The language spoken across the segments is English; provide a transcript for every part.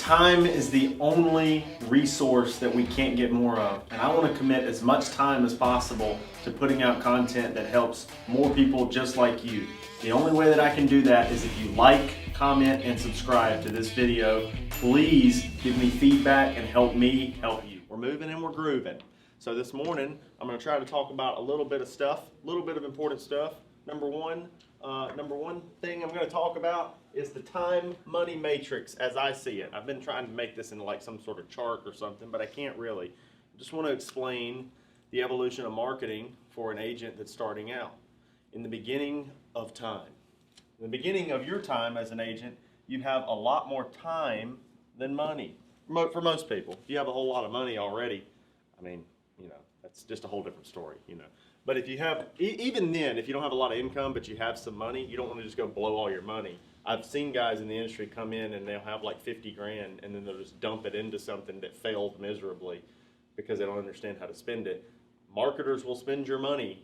Time is the only resource that we can't get more of, and I want to commit as much time as possible to putting out content that helps more people just like you. The only way that I can do that is if you like, comment, and subscribe to this video. Please give me feedback and help me help you. We're moving and we're grooving. So this morning, I'm going to try to talk about a little bit of stuff, a little bit of important stuff. Number one thing I'm going to talk about is the time money matrix as I see it. I've been trying to make this into like some sort of chart or something, but I can't really. I just want to explain the evolution of marketing for an agent that's starting out. In the beginning of time, in the beginning of your time as an agent, you have a lot more time than money. For most people, if you have a whole lot of money already, I mean, that's just a whole different story, But if you have, even then, if you don't have a lot of income, but you have some money, you don't want to just go blow all your money. I've seen guys in the industry come in and they'll have like 50 grand and then they'll just dump it into something that failed miserably because they don't understand how to spend it. Marketers will spend your money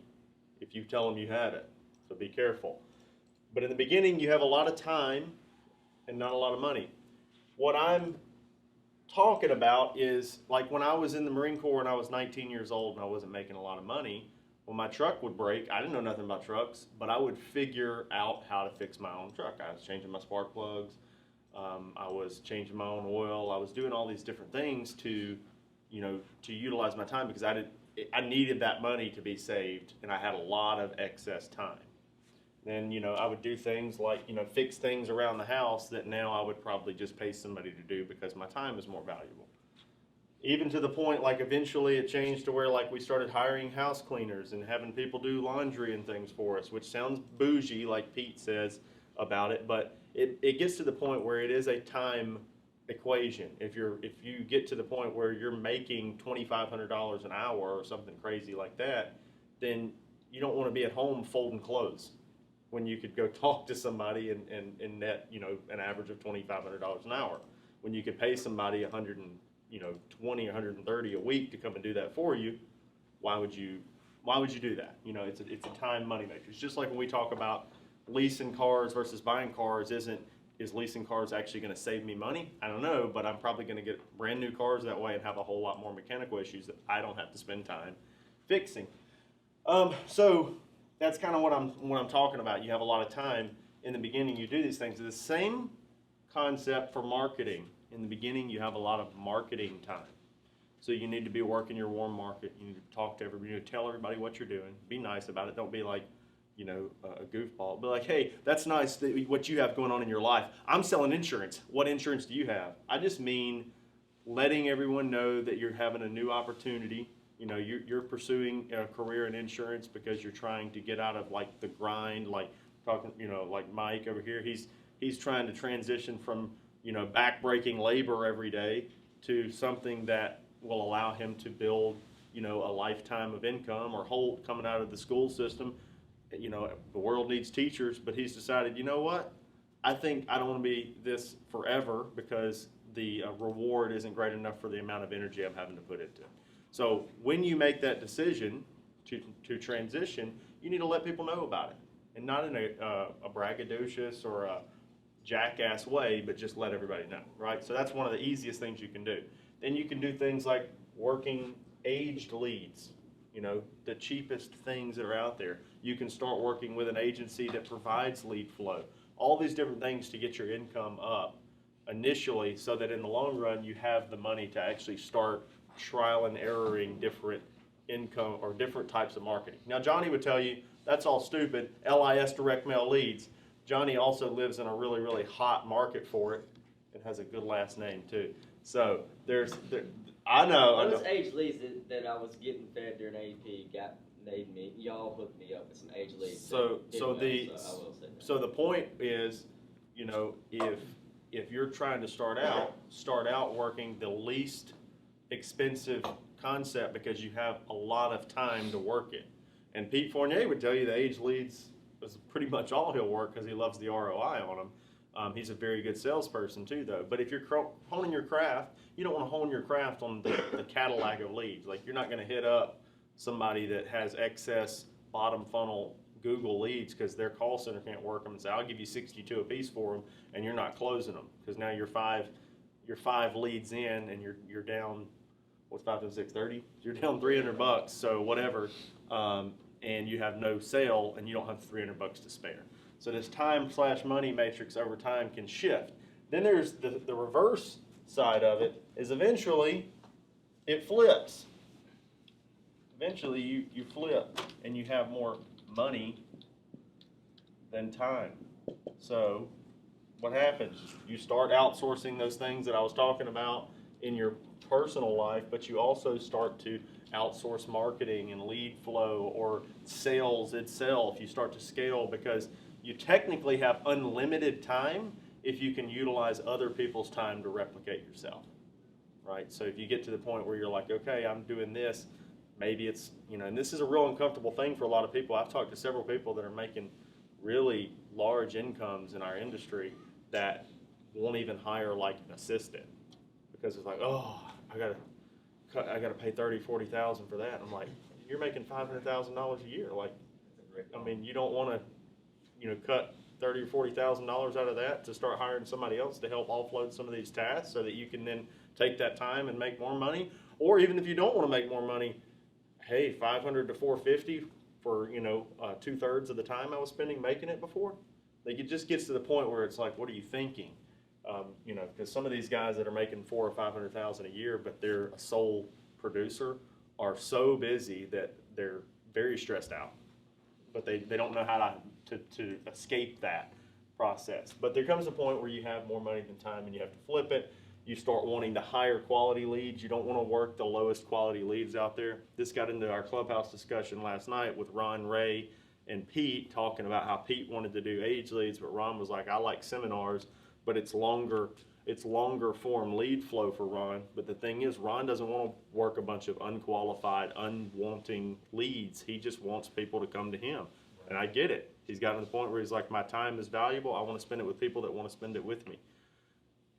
if you tell them you had it, so be careful. But in the beginning, you have a lot of time and not a lot of money. What I'm talking about is like when I was in the Marine Corps and I was 19 years old and I wasn't making a lot of money, when my truck would break, I didn't know nothing about trucks, but I would figure out how to fix my own truck. I was changing my spark plugs, I was changing my own oil, I was doing all these different things to utilize my time because I needed that money to be saved and I had a lot of excess time. Then, I would do things like, fix things around the house that now I would probably just pay somebody to do because my time is more valuable. Even to the point, like eventually it changed to where like we started hiring house cleaners and having people do laundry and things for us, which sounds bougie like Pete says about it, but it gets to the point where it is a time equation. If you get to the point where you're making $2,500 an hour or something crazy like that, then you don't want to be at home folding clothes when you could go talk to somebody and net, an average of $2,500 an hour. When you could pay somebody $120 or $130 a week to come and do that for you, why would you do that? It's a time money matrix. Just like when we talk about leasing cars versus buying cars, is leasing cars actually going to save me money? I don't know, but I'm probably going to get brand new cars that way and have a whole lot more mechanical issues that I don't have to spend time fixing. So that's kind of what I'm talking about. You have a lot of time in the beginning. You do these things. It's the same concept for marketing. In the beginning, you have a lot of marketing time. So you need to be working your warm market. You need to talk to everybody. You need to tell everybody what you're doing. Be nice about it. Don't be like, a goofball. Be like, hey, that's nice what you have going on in your life. I'm selling insurance. What insurance do you have? I just mean letting everyone know that you're having a new opportunity. You're pursuing a career in insurance because you're trying to get out of like the grind, like talking, like Mike over here. He's trying to transition from backbreaking labor every day to something that will allow him to build, a lifetime of income or hold coming out of the school system. The world needs teachers, but he's decided, you know what? I think I don't want to be this forever because the reward isn't great enough for the amount of energy I'm having to put into it. So when you make that decision to transition, you need to let people know about it, and not in a braggadocious or a jackass way, but just let everybody know, right? So that's one of the easiest things you can do. Then you can do things like working aged leads, the cheapest things that are out there. You can start working with an agency that provides lead flow. All these different things to get your income up initially so that in the long run you have the money to actually start trial and erroring different income or different types of marketing. Now Johnny would tell you that's all stupid, LIS direct mail leads. Johnny also lives in a really, really hot market for it and has a good last name too. So I know. Those age leads that I was getting fed during AP made me, y'all hooked me up with some age leads. So the point is, if you're trying to start out working the least expensive concept because you have a lot of time to work it. And Pete Fournier would tell you the age leads is pretty much all he'll work because he loves the ROI on them. He's a very good salesperson too, though. But if you're honing your craft, you don't want to hone your craft on the Cadillac of leads. Like you're not going to hit up somebody that has excess bottom funnel Google leads because their call center can't work them and say, I'll give you 62 a piece for them, and you're not closing them because now you're you're 5 leads in and you're down, what's 5 to 6, 30? You're down $300, so whatever, and you have no sale and you don't have $300 to spare. So this time/money matrix over time can shift. Then there's the reverse side of it is eventually it flips. Eventually you flip and you have more money than time. So what happens? You start outsourcing those things that I was talking about in your personal life, but you also start to outsource marketing and lead flow or sales itself. You start to scale because you technically have unlimited time if you can utilize other people's time to replicate yourself, right? So if you get to the point where you're like, okay, I'm doing this, maybe it's, and this is a real uncomfortable thing for a lot of people. I've talked to several people that are making really large incomes in our industry that won't even hire like an assistant because it's like, oh, I gotta pay $30,000, $40,000 for that. I'm like, you're making $500,000 a year. Like, I mean, you don't want to, cut $30,000 or $40,000 out of that to start hiring somebody else to help offload some of these tasks so that you can then take that time and make more money. Or even if you don't want to make more money, hey, $500 to $450 for 2/3 of the time I was spending making it before. Like, it just gets to the point where it's like, what are you thinking? Because some of these guys that are making $400,000 or $500,000 a year, but they're a sole producer, are so busy that they're very stressed out. But they don't know how to escape that process. But there comes a point where you have more money than time and you have to flip it. You start wanting to hire quality leads. You don't want to work the lowest quality leads out there. This got into our clubhouse discussion last night with Ron, Ray, and Pete, talking about how Pete wanted to do age leads, but Ron was like, I like seminars, but it's longer form lead flow for Ron. But the thing is, Ron doesn't want to work a bunch of unqualified, unwanting leads. He just wants people to come to him. And I get it. He's gotten to the point where he's like, my time is valuable. I want to spend it with people that want to spend it with me.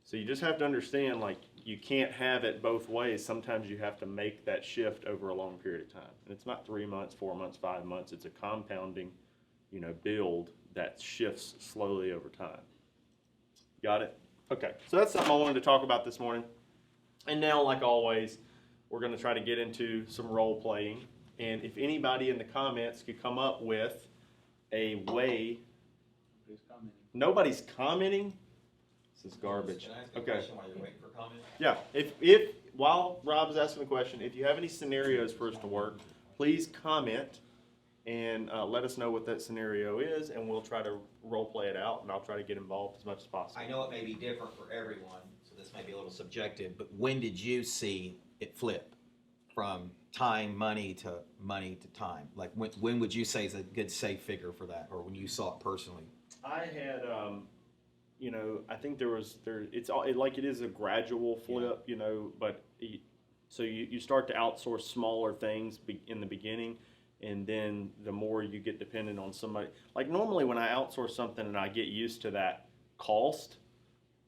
So you just have to understand, like, you can't have it both ways. Sometimes you have to make that shift over a long period of time. And it's not 3 months, 4 months, 5 months. It's a compounding, build that shifts slowly over time. Got it? Okay, so that's something I wanted to talk about this morning. And now, like always, we're going to try to get into some role playing. And if anybody in the comments could come up with a way. Who's commenting? Nobody's commenting. This is garbage. Can I ask a Okay. question while you're waiting for comment? Yeah. If while Rob's asking the question, if you have any scenarios for us to work, please comment and let us know what that scenario is, and we'll try to role play it out, and I'll try to get involved as much as possible. I know it may be different for everyone, so this may be a little subjective, but when did you see it flip from money to time? Like, when would you say is a good safe figure for that, or when you saw it personally? I had, I think it is a gradual flip, but so you start to outsource smaller things in the beginning, and then the more you get dependent on somebody. Like, normally when I outsource something and I get used to that cost,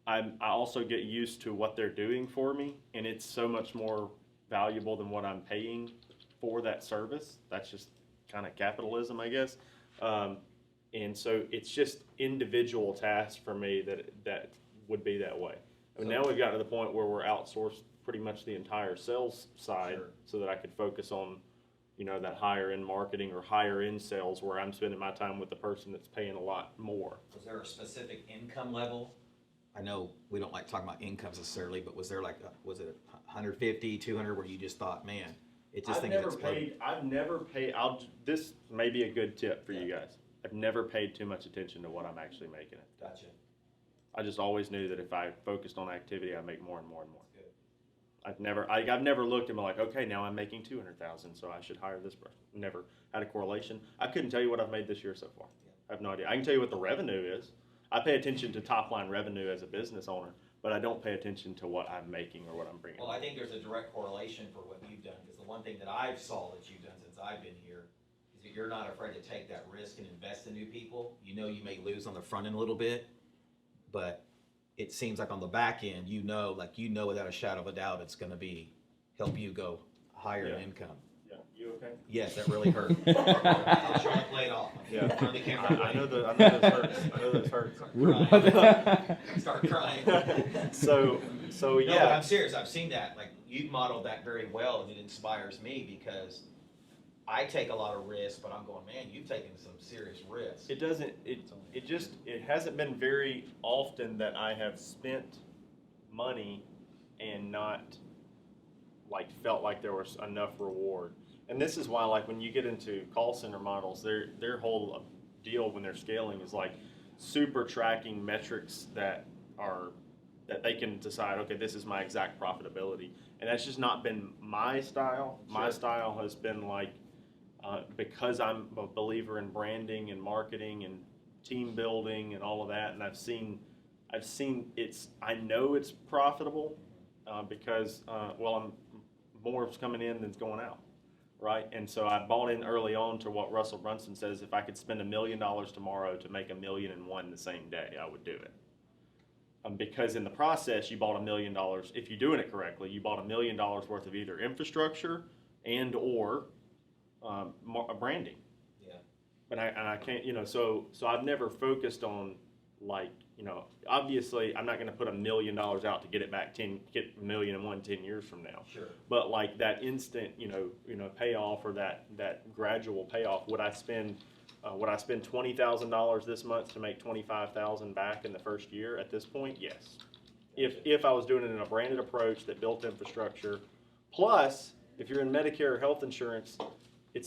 I also get used to what they're doing for me, and it's so much more valuable than what I'm paying for that service. That's just kind of capitalism, I guess. And so it's just individual tasks for me that would be that way. I mean, now we've got to the point where we're outsourced pretty much the entire sales side, Sure. so that I could focus on, that higher end marketing or higher end sales where I'm spending my time with the person that's paying a lot more. Was there a specific income level? I know we don't like talking about incomes necessarily, but was there was it 150, 200 where you just thought, man, it just thinks it's paid? I've never paid, this may be a good tip for you guys. I've never paid too much attention to what I'm actually making it. Gotcha. I just always knew that if I focused on activity, I'd make more and more and more. Good. I've never looked and been like, okay, now I'm making $200,000, so I should hire this person. Never had a correlation. I couldn't tell you what I've made this year so far. Yeah. I have no idea. I can tell you what the revenue is. I pay attention to top line revenue as a business owner, but I don't pay attention to what I'm making or what I'm bringing. Well, I think there's a direct correlation for what you've done, because the one thing that I've saw that you've done since I've been here is that you're not afraid to take that risk and invest in new people. You know you may lose on the front end a little bit, but it seems like on the back end, without a shadow of a doubt, it's going to help you go higher in income. Yeah, You okay? Yes, that really hurt. I was trying to play it off. Yeah. Turn the camera away. I know those hurts. I know those hurts. Start crying. So No, but yeah. I'm serious. I've seen that. Like, you've modeled that very well, and it inspires me because I take a lot of risks, but I'm going, man, you've taken some serious risks. It doesn't, it hasn't been very often that I have spent money and not like felt like there was enough reward. And this is why, like, when you get into call center models, their whole deal when they're scaling is like super tracking metrics that they can decide, okay, this is my exact profitability. And that's just not been my style. My style has been like, because I'm a believer in branding and marketing and team building and all of that, and I've seen I know it's profitable because more is coming in than's going out, right? And so I bought in early on to what Russell Brunson says: if I could spend $1 million tomorrow to make $1.1 million the same day, I would do it. Because in the process, you bought $1 million. If you're doing it correctly, you bought $1 million worth of either infrastructure and or branding. Yeah. But I can't, so I've never focused on, like, obviously I'm not going to put $1 million out to get it back get $1 million in 10 years from now. Sure. But like that instant, payoff, or that gradual payoff. Would I spend $20,000 this month to make $25,000 back in the first year? At this point, yes. If I was doing it in a branded approach that built infrastructure, plus if you're in Medicare or health insurance,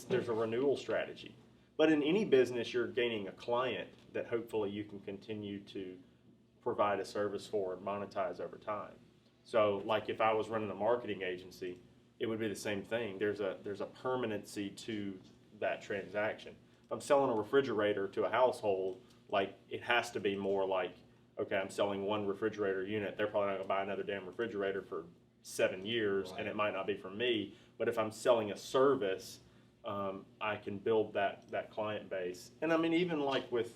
there's a renewal strategy. But in any business, you're gaining a client that hopefully you can continue to provide a service for and monetize over time. So, like, if I was running a marketing agency, it would be the same thing. There's a permanency to that transaction. If I'm selling a refrigerator to a household, like, it has to be more like, okay, I'm selling one refrigerator unit. They're probably not going to buy another damn refrigerator for 7 years, right. And it might not be from me. But if I'm selling a service, I can build that client base. And I mean, even like with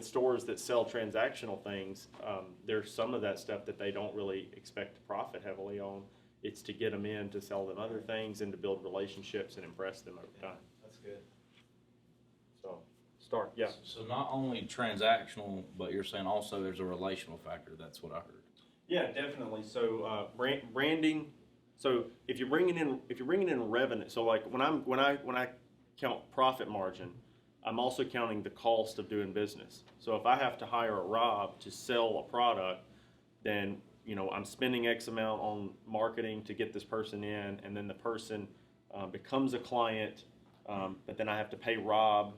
stores that sell transactional things, there's some of that stuff that they don't really expect to profit heavily on. It's to get them in to sell them other things and to build relationships and impress them over time. That's good. So start, yeah. So not only transactional, but you're saying also there's a relational factor. That's what I heard. Yeah, definitely. So branding. So if you're bringing in revenue, so like when I count profit margin, I'm also counting the cost of doing business. So if I have to hire a Rob to sell a product, then I'm spending X amount on marketing to get this person in, and then the person becomes a client, but then I have to pay Rob,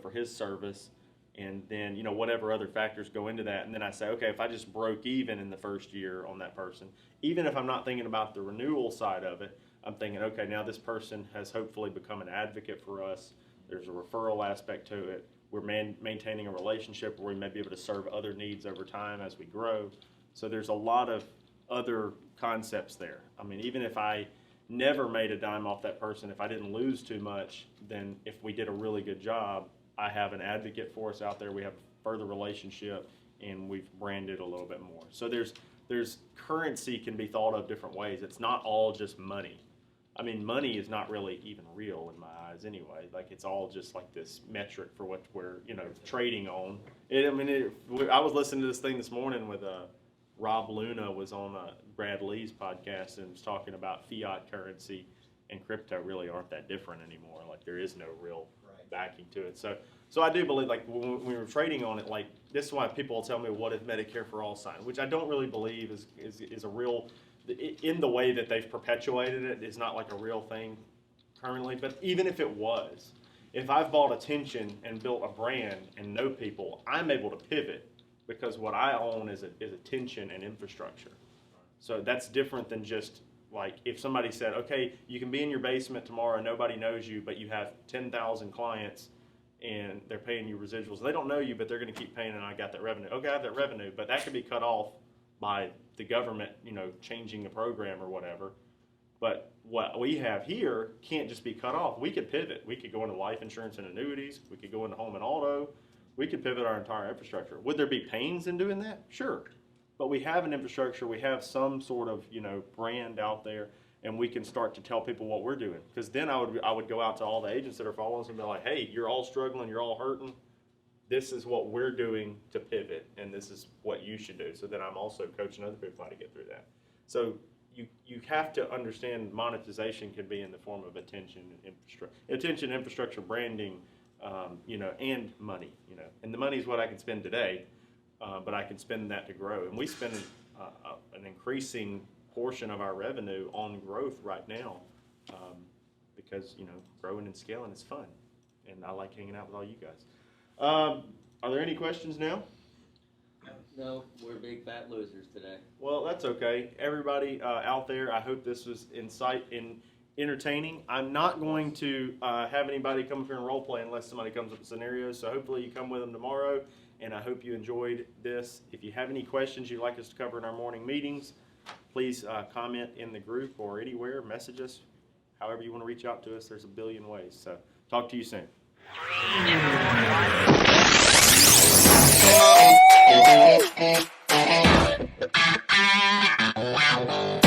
for his service, and then whatever other factors go into that, and then I say, okay, if I just broke even in the first year on that person, even if I'm not thinking about the renewal side of it, I'm thinking, okay, now this person has hopefully become an advocate for us. There's a referral aspect to it. We're maintaining a relationship where we may be able to serve other needs over time as we grow. So there's a lot of other concepts there. I mean, even if I never made a dime off that person, if I didn't lose too much, then if we did a really good job, I have an advocate for us out there. We have a further relationship, and we've branded a little bit more. So there's currency can be thought of different ways. It's not all just money. I mean, money is not really even real in my eyes anyway. Like, it's all just like this metric for what we're trading on. I was listening to this thing this morning with Rob Luna was on Brad Lee's podcast and was talking about fiat currency and crypto really aren't that different anymore. Like, there is no real backing to it. So I do believe, like, when we were trading on it, like, this is why people will tell me, what if Medicare for All sign? Which I don't really believe is a real, in the way that they've perpetuated it, is not like a real thing currently. But even if it was, if I've bought attention and built a brand and know people, I'm able to pivot because what I own is attention and infrastructure. So that's different than just, like, if somebody said, okay, you can be in your basement tomorrow, nobody knows you, but you have 10,000 clients and they're paying you residuals. They don't know you, but they're going to keep paying, and I got that revenue. Okay, I have that revenue, but that could be cut off by the government, changing the program or whatever. But what we have here can't just be cut off. We could pivot. We could go into life insurance and annuities. We could go into home and auto. We could pivot our entire infrastructure. Would there be pains in doing that? Sure. But we have an infrastructure. We have some sort of, brand out there. and we can start to tell people what we're doing. Because then I would go out to all the agents that are following us and be like, hey, you're all struggling, you're all hurting. This is what we're doing to pivot, and this is what you should do. So then I'm also coaching other people how to get through that. So you have to understand monetization can be in the form of attention, infrastructure, branding, and money. And the money is what I can spend today, but I can spend that to grow. And we spend an increasing portion of our revenue on growth right now, because growing and scaling is fun, and I like hanging out with all you guys. Are there any questions now? No, we're big fat losers today. Well, that's okay. Everybody out there, I hope this was entertaining. I'm not going to have anybody come up here and role play unless somebody comes up with scenarios. So hopefully you come with them tomorrow, and I hope you enjoyed this. If you have any questions you'd like us to cover in our morning meetings, please comment in the group or anywhere, message us. However you want to reach out to us, there's a billion ways. So talk to you soon. Wow.